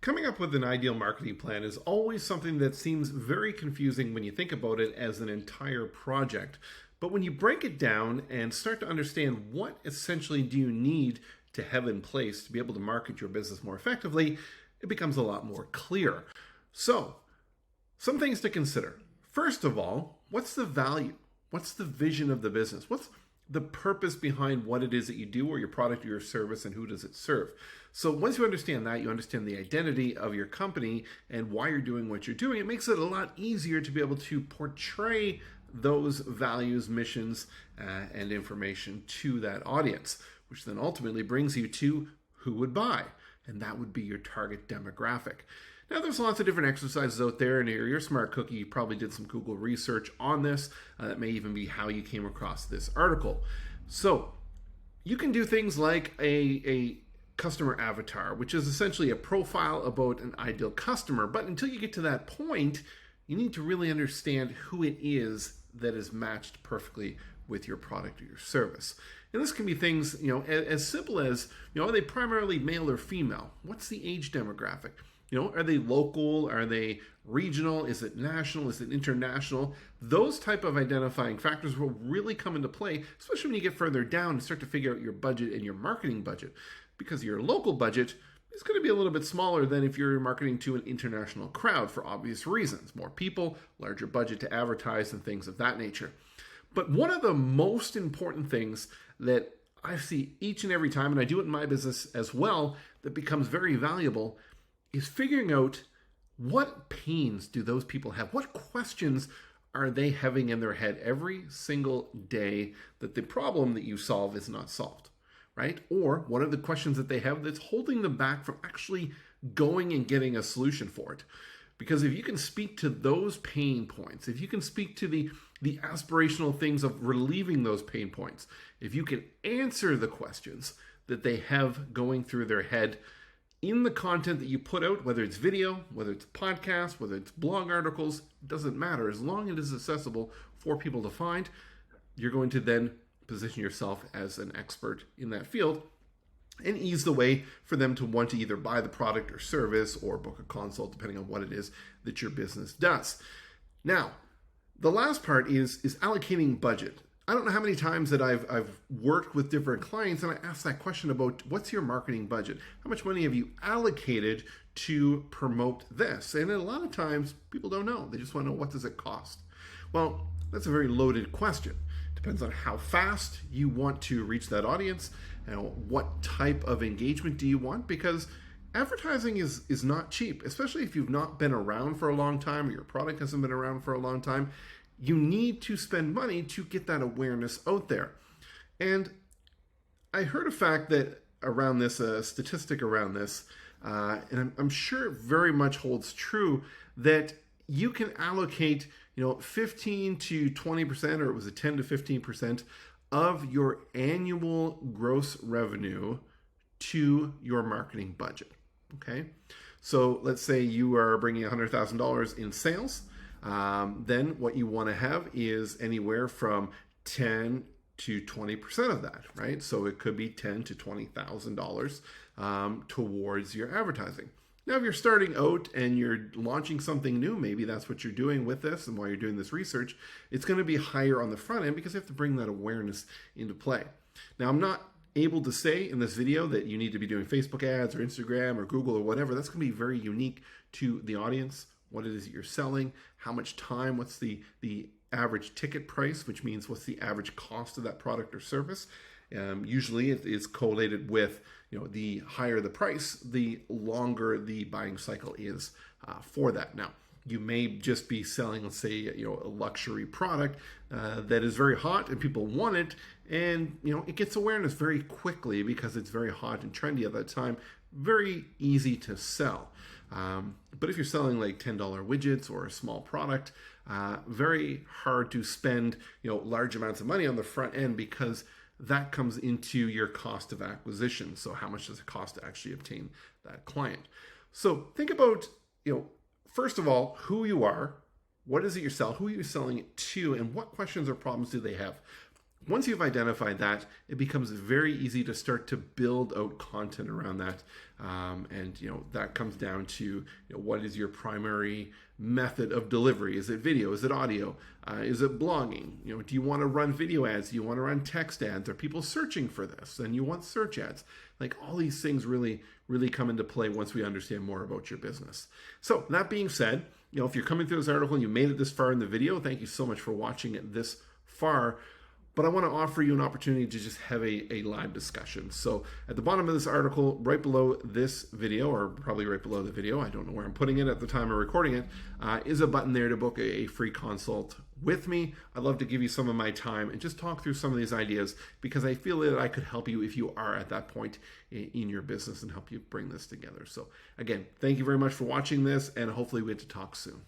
Coming up with an ideal marketing plan is always something that seems very confusing when you think about it as an entire project. But when you break it down and start to understand what essentially do you need to have in place to be able to market your business more effectively, it becomes a lot more clear. So, some things to consider. First of all, what's the value? What's the vision of the business? What's the purpose behind what it is that you do, or your product or your service, and who does it serve? So once you understand that, you understand the identity of your company and why you're doing what you're doing, it makes it a lot easier to be able to portray those values, missions, and information to that audience, which then ultimately brings you to who would buy, and that would be your target demographic. Now, there's lots of different exercises out there, and you're a smart cookie. You probably did some Google research on this. That may even be how you came across this article. So you can do things like a customer avatar, which is essentially a profile about an ideal customer. But until you get to that point, you need to really understand who it is that is matched perfectly with your product or your service. And this can be things, as simple as, are they primarily male or female? What's the age demographic? Are they local? Are they regional? Is it national? Is it international? Those type of identifying factors will really come into play, especially when you get further down and start to figure out your budget and your marketing budget. Because your local budget is going to be a little bit smaller than if you're marketing to an international crowd for obvious reasons. More people, larger budget to advertise, and things of that nature. But one of the most important things that I see each and every time, and I do it in my business as well, that becomes very valuable is figuring out what pains do those people have? What questions are they having in their head every single day that the problem that you solve is not solved, right? Or what are the questions that they have that's holding them back from actually going and getting a solution for it? Because if you can speak to those pain points, if you can speak to the aspirational things of relieving those pain points, if you can answer the questions that they have going through their head in the content that you put out, whether it's video, whether it's podcast, whether it's blog articles, it doesn't matter. As long as it is accessible for people to find, you're going to then position yourself as an expert in that field and ease the way for them to want to either buy the product or service or book a consult, depending on what it is that your business does. Now, the last part is allocating budget. I don't know how many times that I've worked with different clients and I ask that question about what's your marketing budget? How much money have you allocated to promote this? And a lot of times people don't know. They just want to know, what does it cost? Well, that's a very loaded question. Depends on how fast you want to reach that audience and what type of engagement do you want, because advertising is not cheap, especially if you've not been around for a long time or your product hasn't been around for a long time. You need to spend money to get that awareness out there. And I heard a fact that around this, a statistic around this, and I'm sure it very much holds true, that you can allocate 15 to 20%, or it was a 10 to 15% of your annual gross revenue to your marketing budget. Okay, so let's say you are bringing $100,000 in sales. Then what you want to have is anywhere from 10 to 20% of that, right? So it could be $10,000 to $20,000 towards your advertising. Now, if you're starting out and you're launching something new, maybe that's what you're doing with this, and while you're doing this research, it's going to be higher on the front end because you have to bring that awareness into play. Now, I'm not able to say in this video that you need to be doing Facebook ads or Instagram or Google or whatever. That's going to be very unique to the audience, what it is that you're selling, how much time, what's the average ticket price, which means what's the average cost of that product or service. Usually it is correlated with, the higher the price, the longer the buying cycle is for that. Now, you may just be selling, let's say, a luxury product that is very hot and people want it, and it gets awareness very quickly because it's very hot and trendy at that time. Very easy to sell. But if you're selling like $10 widgets or a small product, very hard to spend large amounts of money on the front end, because that comes into your cost of acquisition. So how much does it cost to actually obtain that client? So think about, first of all, who you are, what is it you're selling, who are you selling it to, and what questions or problems do they have? Once you've identified that, it becomes very easy to start to build out content around that. And that comes down to what is your primary method of delivery? Is it video? Is it audio? Is it blogging? Do you want to run video ads? Do you want to run text ads? Are people searching for this? And you want search ads? Like, all these things really come into play once we understand more about your business. So that being said, if you're coming through this article and you made it this far in the video, thank you so much for watching it this far. But I want to offer you an opportunity to just have a live discussion. So at the bottom of this article, right below this video, or probably right below the video, I don't know where I'm putting it at the time of recording it, is a button there to book a free consult with me. I'd love to give you some of my time and just talk through some of these ideas, because I feel that I could help you if you are at that point in your business and help you bring this together. So again, thank you very much for watching this, and hopefully we get to talk soon.